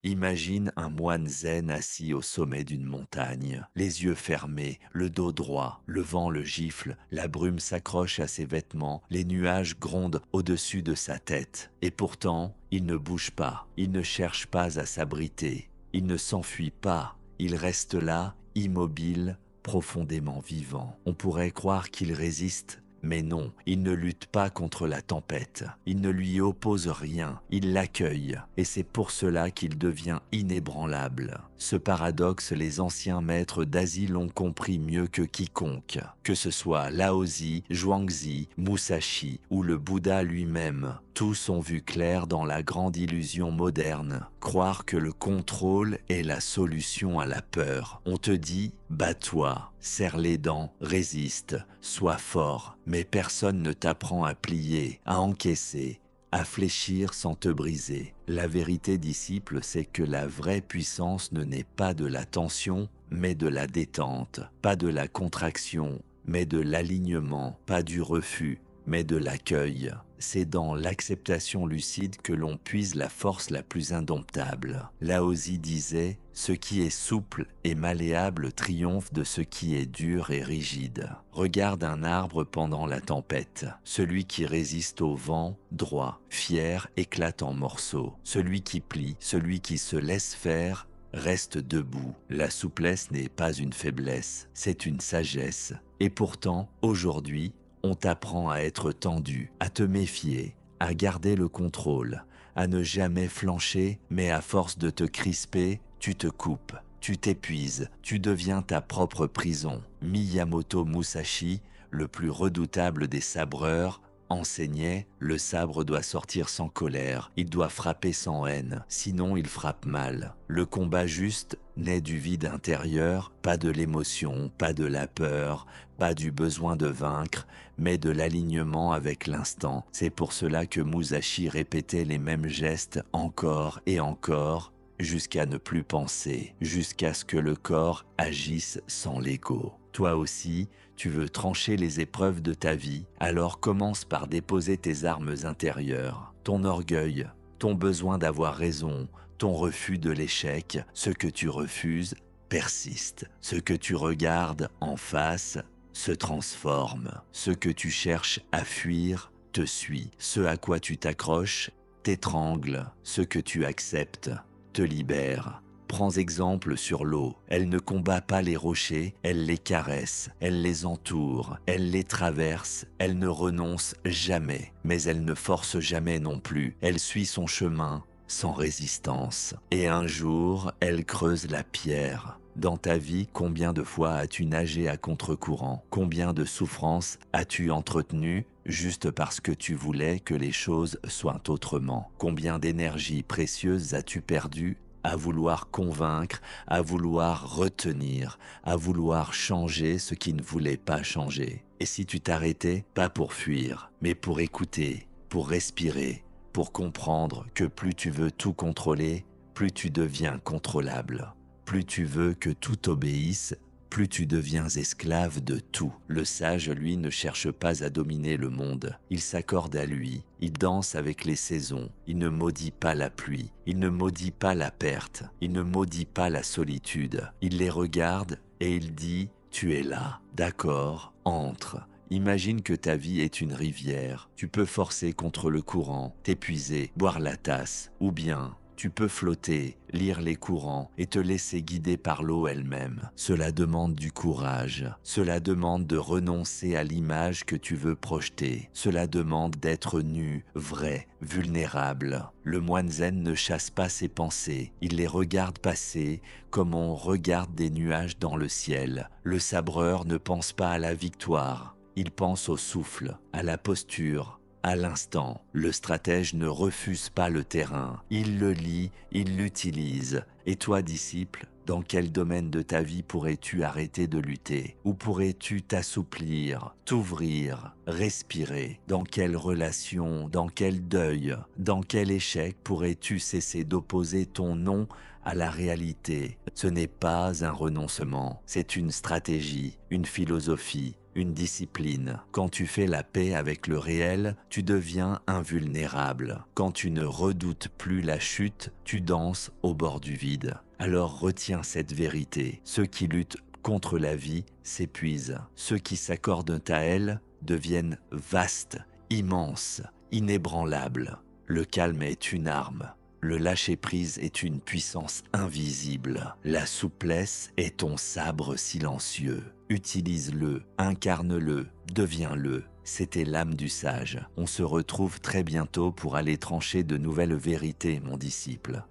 Imagine un moine zen assis au sommet d'une montagne, les yeux fermés, le dos droit, le vent le gifle, la brume s'accroche à ses vêtements, les nuages grondent au-dessus de sa tête. Et pourtant, il ne bouge pas, il ne cherche pas à s'abriter, il ne s'enfuit pas, il reste là, immobile, profondément vivant. On pourrait croire qu'il résiste, mais non, il ne lutte pas contre la tempête, il ne lui oppose rien, il l'accueille, et c'est pour cela qu'il devient inébranlable. Ce paradoxe, les anciens maîtres d'Asie l'ont compris mieux que quiconque, que ce soit Laozi, Zhuangzi, Musashi ou le Bouddha lui-même. Tous ont vu clair dans la grande illusion moderne, croire que le contrôle est la solution à la peur. On te dit, bats-toi, serre les dents, résiste, sois fort, mais personne ne t'apprend à plier, à encaisser, à fléchir sans te briser. La vérité, disciple, c'est que la vraie puissance ne naît pas de la tension, mais de la détente, pas de la contraction, mais de l'alignement, pas du refus, mais de l'accueil. C'est dans l'acceptation lucide que l'on puise la force la plus indomptable. Laozi disait « Ce qui est souple et malléable triomphe de ce qui est dur et rigide. Regarde un arbre pendant la tempête. Celui qui résiste au vent, droit, fier, éclate en morceaux. Celui qui plie, celui qui se laisse faire, reste debout. La souplesse n'est pas une faiblesse, c'est une sagesse. Et pourtant, aujourd'hui, on t'apprend à être tendu, à te méfier, à garder le contrôle, à ne jamais flancher, mais à force de te crisper, tu te coupes, tu t'épuises, tu deviens ta propre prison. Miyamoto Musashi, le plus redoutable des sabreurs, enseignait « Le sabre doit sortir sans colère, il doit frapper sans haine, sinon il frappe mal. Le combat juste naît du vide intérieur, pas de l'émotion, pas de la peur, pas du besoin de vaincre, mais de l'alignement avec l'instant. C'est pour cela que Musashi répétait les mêmes gestes encore et encore, jusqu'à ne plus penser, jusqu'à ce que le corps agisse sans l'ego. Toi aussi, tu veux trancher les épreuves de ta vie, alors commence par déposer tes armes intérieures, ton orgueil, ton besoin d'avoir raison, ton refus de l'échec. Ce que tu refuses persiste, ce que tu regardes en face se transforme, ce que tu cherches à fuir te suit, ce à quoi tu t'accroches t'étrangle, ce que tu acceptes te libère. Prends exemple sur l'eau. Elle ne combat pas les rochers, elle les caresse, elle les entoure, elle les traverse, elle ne renonce jamais, mais elle ne force jamais non plus. Elle suit son chemin sans résistance. Et un jour, elle creuse la pierre. Dans ta vie, combien de fois as-tu nagé à contre-courant? Combien de souffrances as-tu entretenues juste parce que tu voulais que les choses soient autrement? Combien d'énergie précieuse as-tu perdue à vouloir convaincre, à vouloir retenir, à vouloir changer ce qui ne voulait pas changer? Et si tu t'arrêtais, pas pour fuir, mais pour écouter, pour respirer, pour comprendre que plus tu veux tout contrôler, plus tu deviens contrôlable. Plus tu veux que tout obéisse, plus tu deviens esclave de tout. Le sage, lui, ne cherche pas à dominer le monde. Il s'accorde à lui. Il danse avec les saisons. Il ne maudit pas la pluie. Il ne maudit pas la perte. Il ne maudit pas la solitude. Il les regarde et il dit « Tu es là. D'accord, entre. » Imagine que ta vie est une rivière. Tu peux forcer contre le courant, t'épuiser, boire la tasse, ou bien tu peux flotter, lire les courants et te laisser guider par l'eau elle-même. Cela demande du courage. Cela demande de renoncer à l'image que tu veux projeter. Cela demande d'être nu, vrai, vulnérable. Le moine zen ne chasse pas ses pensées. Il les regarde passer comme on regarde des nuages dans le ciel. Le sabreur ne pense pas à la victoire. Il pense au souffle, à la posture, à l'instant. Le stratège ne refuse pas le terrain. Il le lit, il l'utilise. Et toi, disciple, dans quel domaine de ta vie pourrais-tu arrêter de lutter? Où pourrais-tu t'assouplir, t'ouvrir, respirer? Dans quelle relation, dans quel deuil, dans quel échec pourrais-tu cesser d'opposer ton non à la réalité? Ce n'est pas un renoncement, c'est une stratégie, une philosophie, une discipline. Quand tu fais la paix avec le réel, tu deviens invulnérable. Quand tu ne redoutes plus la chute, tu danses au bord du vide. Alors retiens cette vérité. Ceux qui luttent contre la vie s'épuisent. Ceux qui s'accordent à elle deviennent vastes, immenses, inébranlables. Le calme est une arme. Le lâcher-prise est une puissance invisible. La souplesse est ton sabre silencieux. Utilise-le, incarne-le, deviens-le. C'était l'âme du sage. On se retrouve très bientôt pour aller trancher de nouvelles vérités, mon disciple.